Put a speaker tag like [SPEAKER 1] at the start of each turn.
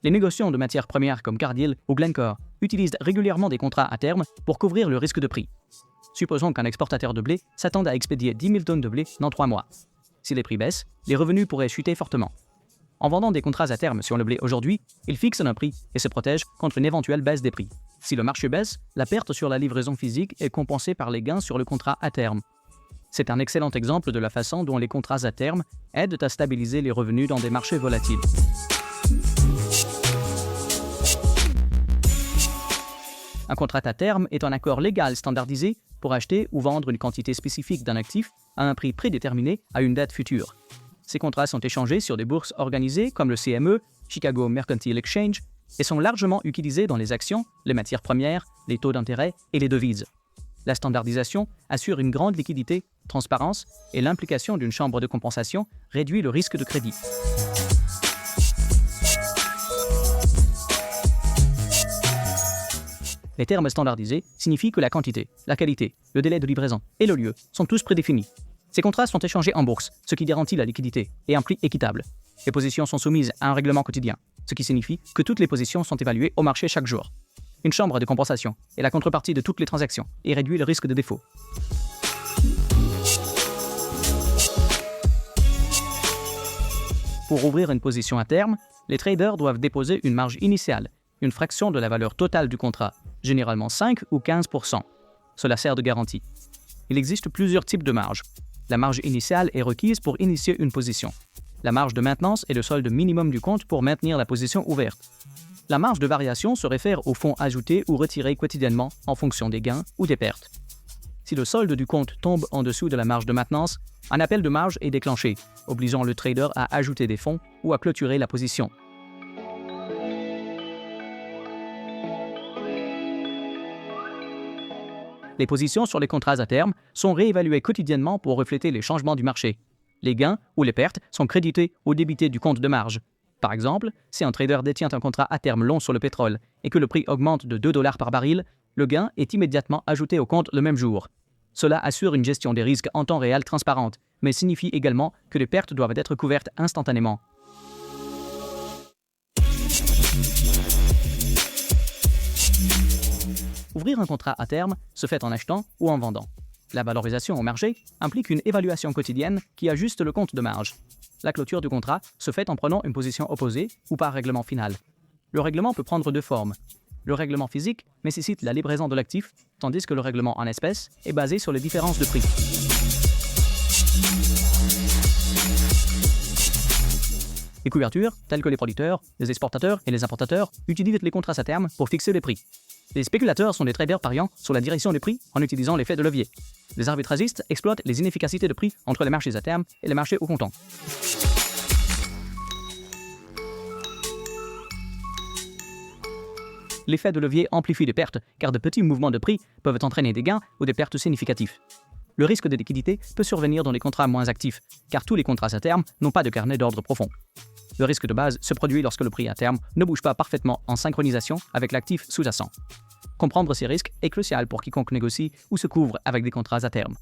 [SPEAKER 1] Les négociants de matières premières comme Cargill ou Glencore utilisent régulièrement des contrats à terme pour couvrir le risque de prix. Supposons qu'un exportateur de blé s'attende à expédier 10 000 tonnes de blé dans 3 mois. Si les prix baissent, les revenus pourraient chuter fortement. En vendant des contrats à terme sur le blé aujourd'hui, il fixe un prix et se protège contre une éventuelle baisse des prix. Si le marché baisse, la perte sur la livraison physique est compensée par les gains sur le contrat à terme. C'est un excellent exemple de la façon dont les contrats à terme aident à stabiliser les revenus dans des marchés volatiles. Un contrat à terme est un accord légal standardisé pour acheter ou vendre une quantité spécifique d'un actif à un prix prédéterminé à une date future. Ces contrats sont échangés sur des bourses organisées comme le CME, Chicago Mercantile Exchange, et sont largement utilisés dans les actions, les matières premières, les taux d'intérêt et les devises. La standardisation assure une grande liquidité, transparence et l'implication d'une chambre de compensation réduit le risque de crédit. Les termes standardisés signifient que la quantité, la qualité, le délai de livraison et le lieu sont tous prédéfinis. Ces contrats sont échangés en bourse, ce qui garantit la liquidité et un prix équitable. Les positions sont soumises à un règlement quotidien, ce qui signifie que toutes les positions sont évaluées au marché chaque jour. Une chambre de compensation est la contrepartie de toutes les transactions et réduit le risque de défaut. Pour ouvrir une position à terme, les traders doivent déposer une marge initiale, une fraction de la valeur totale du contrat, généralement 5 ou 15%. Cela sert de garantie. Il existe plusieurs types de marges. La marge initiale est requise pour initier une position. La marge de maintenance est le solde minimum du compte pour maintenir la position ouverte. La marge de variation se réfère aux fonds ajoutés ou retirés quotidiennement en fonction des gains ou des pertes. Si le solde du compte tombe en dessous de la marge de maintenance, un appel de marge est déclenché, obligeant le trader à ajouter des fonds ou à clôturer la position. Les positions sur les contrats à terme sont réévaluées quotidiennement pour refléter les changements du marché. Les gains ou les pertes sont crédités ou débités du compte de marge. Par exemple, si un trader détient un contrat à terme long sur le pétrole et que le prix augmente de 2 $ par baril, le gain est immédiatement ajouté au compte le même jour. Cela assure une gestion des risques en temps réel transparente, mais signifie également que les pertes doivent être couvertes instantanément. Ouvrir un contrat à terme se fait en achetant ou en vendant. La valorisation au marché implique une évaluation quotidienne qui ajuste le compte de marge. La clôture du contrat se fait en prenant une position opposée ou par règlement final. Le règlement peut prendre deux formes. Le règlement physique nécessite la livraison de l'actif, tandis que le règlement en espèces est basé sur les différences de prix. Les couvertures, telles que les producteurs, les exportateurs et les importateurs, utilisent les contrats à terme pour fixer les prix. Les spéculateurs sont des traders pariant sur la direction des prix en utilisant l'effet de levier. Les arbitragistes exploitent les inefficacités de prix entre les marchés à terme et les marchés au comptant. L'effet de levier amplifie les pertes car de petits mouvements de prix peuvent entraîner des gains ou des pertes significatifs. Le risque de liquidité peut survenir dans les contrats moins actifs car tous les contrats à terme n'ont pas de carnet d'ordre profond. Le risque de base se produit lorsque le prix à terme ne bouge pas parfaitement en synchronisation avec l'actif sous-jacent. Comprendre ces risques est crucial pour quiconque négocie ou se couvre avec des contrats à terme.